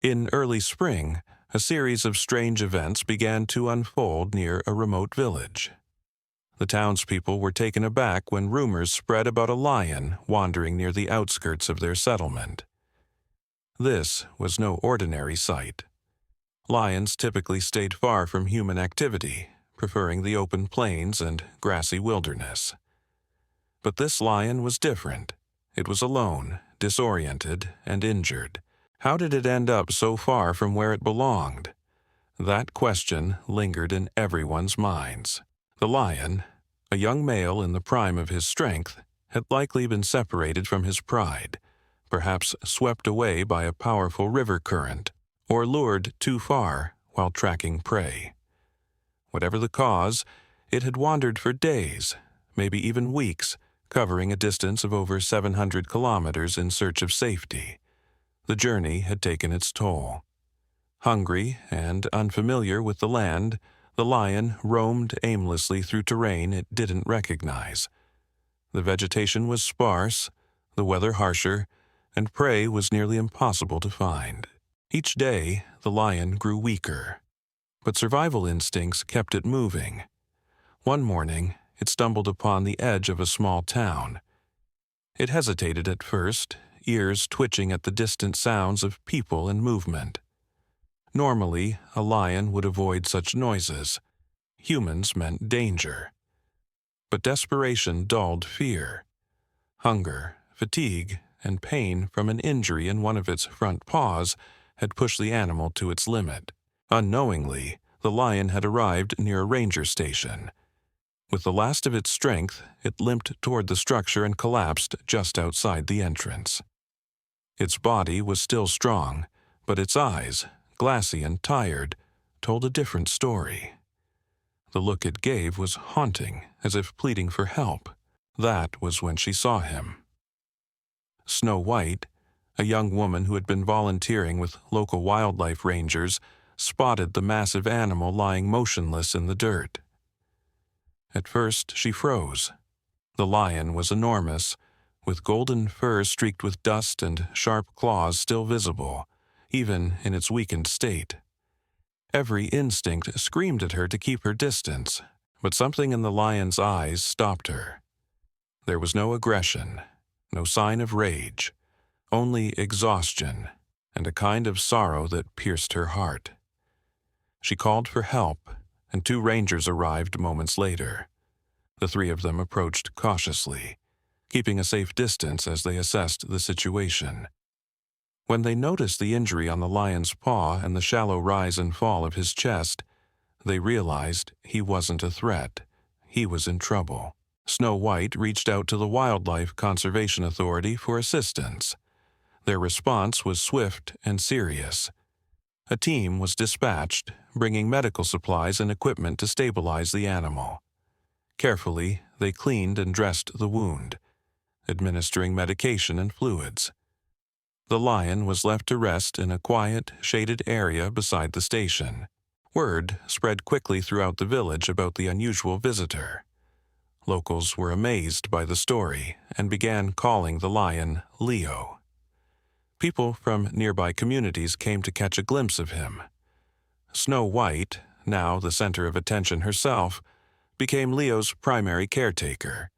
In early spring, a series of strange events began to unfold near a remote village. The townspeople were taken aback when rumors spread about a lion wandering near the outskirts of their settlement. This was no ordinary sight. Lions typically stayed far from human activity, preferring the open plains and grassy wilderness. But this lion was different. It was alone, disoriented, and injured. How did it end up so far from where it belonged? That question lingered in everyone's minds. The lion, a young male in the prime of his strength, had likely been separated from his pride, perhaps swept away by a powerful river current, or lured too far while tracking prey. Whatever the cause, it had wandered for days, maybe even weeks, covering a distance of over 700 kilometers in search of safety. The journey had taken its toll. Hungry and unfamiliar with the land, the lion roamed aimlessly through terrain it didn't recognize. The vegetation was sparse, the weather harsher, and prey was nearly impossible to find. Each day, the lion grew weaker, but survival instincts kept it moving. One morning, it stumbled upon the edge of a small town. It hesitated at first, ears twitching at the distant sounds of people and movement. Normally, a lion would avoid such noises. Humans meant danger. But desperation dulled fear. Hunger, fatigue, and pain from an injury in one of its front paws had pushed the animal to its limit. Unknowingly, the lion had arrived near a ranger station. With the last of its strength, it limped toward the structure and collapsed just outside the entrance. Its body was still strong, but its eyes, glassy and tired, told a different story. The look it gave was haunting, as if pleading for help. That was when she saw him. Snow White, a young woman who had been volunteering with local wildlife rangers, spotted the massive animal lying motionless in the dirt. At first, she froze. The lion was enormous, with golden fur streaked with dust and sharp claws still visible, even in its weakened state. Every instinct screamed at her to keep her distance, but something in the lion's eyes stopped her. There was no aggression, no sign of rage, only exhaustion and a kind of sorrow that pierced her heart. She called for help, and 2 rangers arrived moments later. The 3 of them approached cautiously, keeping a safe distance as they assessed the situation. When they noticed the injury on the lion's paw and the shallow rise and fall of his chest, they realized he wasn't a threat. He was in trouble. Snow White reached out to the Wildlife Conservation Authority for assistance. Their response was swift and serious. A team was dispatched, bringing medical supplies and equipment to stabilize the animal. Carefully, they cleaned and dressed the wound, administering medication and fluids. The lion was left to rest in a quiet, shaded area beside the station. Word spread quickly throughout the village about the unusual visitor. Locals were amazed by the story and began calling the lion Leo. People from nearby communities came to catch a glimpse of him. Snow White, now the center of attention herself, became Leo's primary caretaker.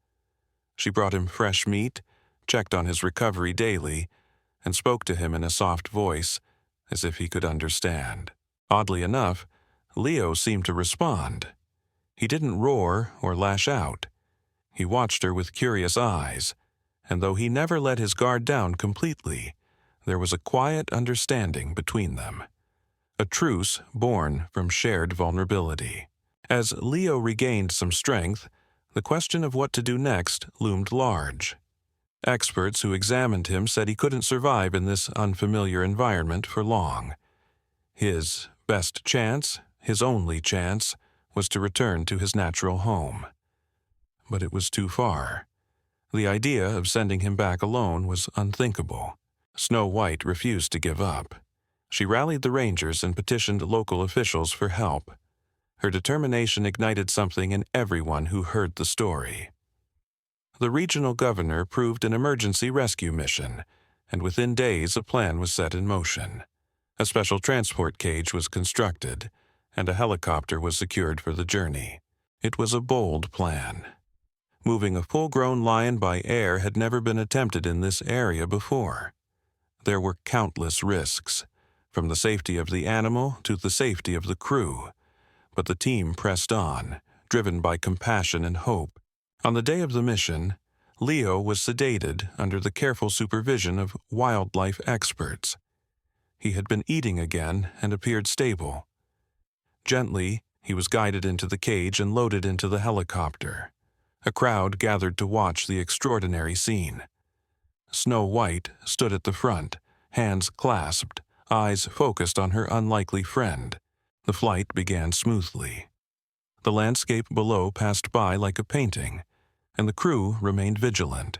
She brought him fresh meat, checked on his recovery daily, and spoke to him in a soft voice, as if he could understand. Oddly enough, Leo seemed to respond. He didn't roar or lash out. He watched her with curious eyes, and though he never let his guard down completely, there was a quiet understanding between them. A truce born from shared vulnerability. As Leo regained some strength, the question of what to do next loomed large. Experts who examined him said he couldn't survive in this unfamiliar environment for long. His best chance, his only chance, was to return to his natural home. But it was too far. The idea of sending him back alone was unthinkable. Snow White refused to give up. She rallied the rangers and petitioned local officials for help. Her determination ignited something in everyone who heard the story. The regional governor approved an emergency rescue mission, and within days a plan was set in motion. A special transport cage was constructed, and a helicopter was secured for the journey. It was a bold plan. Moving a full-grown lion by air had never been attempted in this area before. There were countless risks, from the safety of the animal to the safety of the crew, but the team pressed on, driven by compassion and hope. On the day of the mission, Leo was sedated under the careful supervision of wildlife experts. He had been eating again and appeared stable. Gently, he was guided into the cage and loaded into the helicopter. A crowd gathered to watch the extraordinary scene. Snow White stood at the front, hands clasped, eyes focused on her unlikely friend. The flight began smoothly. The landscape below passed by like a painting, and the crew remained vigilant.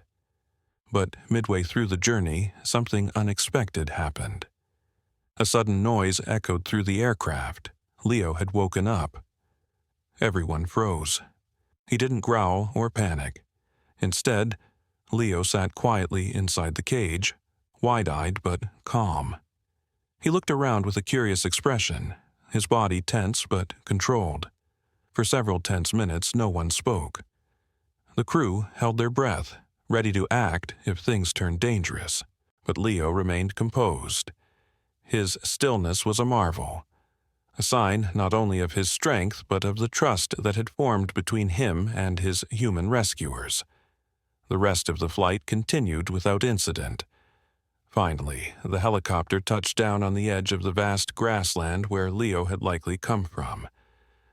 But midway through the journey, something unexpected happened. A sudden noise echoed through the aircraft. Leo had woken up. Everyone froze. He didn't growl or panic. Instead, Leo sat quietly inside the cage, wide-eyed but calm. He looked around with a curious expression, his body tense but controlled. For several tense minutes, no one spoke. The crew held their breath, ready to act if things turned dangerous, but Leo remained composed. His stillness was a marvel, a sign not only of his strength but of the trust that had formed between him and his human rescuers. The rest of the flight continued without incident. Finally, the helicopter touched down on the edge of the vast grassland where Leo had likely come from.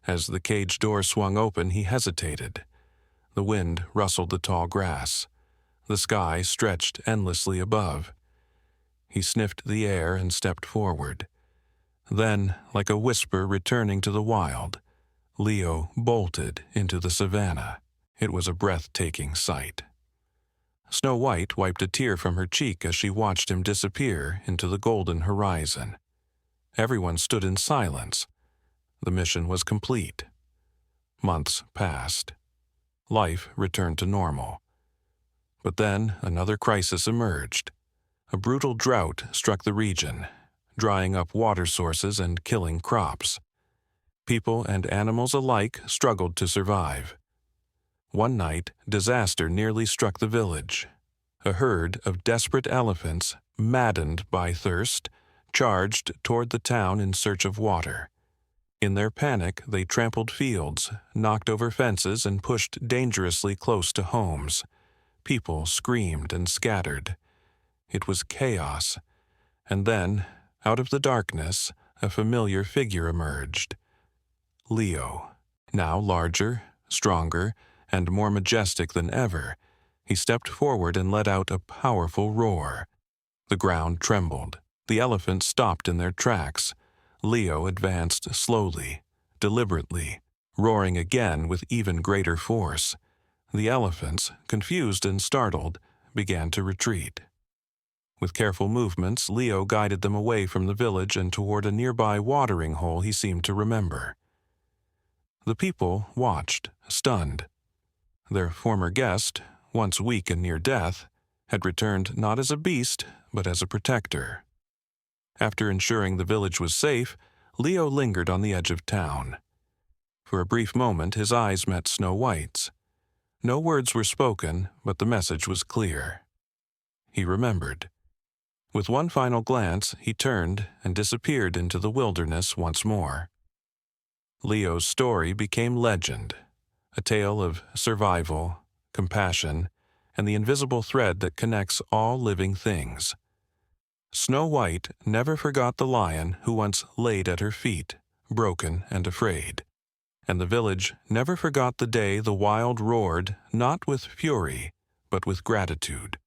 As the cage door swung open, he hesitated. The wind rustled the tall grass. The sky stretched endlessly above. He sniffed the air and stepped forward. Then, like a whisper returning to the wild, Leo bolted into the savannah. It was a breathtaking sight. Snow White wiped a tear from her cheek as she watched him disappear into the golden horizon. Everyone stood in silence. The mission was complete. Months passed. Life returned to normal. But then another crisis emerged. A brutal drought struck the region, drying up water sources and killing crops. People and animals alike struggled to survive. One night, disaster nearly struck the village. A herd of desperate elephants, maddened by thirst, charged toward the town in search of water. In their panic, they trampled fields, knocked over fences, and pushed dangerously close to homes. People screamed and scattered. It was chaos. And then, out of the darkness, a familiar figure emerged. Leo, now larger, stronger, and more majestic than ever, he stepped forward and let out a powerful roar. The ground trembled. The elephants stopped in their tracks. Leo advanced slowly, deliberately, roaring again with even greater force. The elephants, confused and startled, began to retreat. With careful movements, Leo guided them away from the village and toward a nearby watering hole he seemed to remember. The people watched, stunned. Their former guest, once weak and near death, had returned not as a beast, but as a protector. After ensuring the village was safe, Leo lingered on the edge of town. For a brief moment, his eyes met Snow White's. No words were spoken, but the message was clear. He remembered. With one final glance, he turned and disappeared into the wilderness once more. Leo's story became legend, a tale of survival, compassion, and the invisible thread that connects all living things. Snow White never forgot the lion who once laid at her feet, broken and afraid. And the village never forgot the day the wild roared, not with fury, but with gratitude.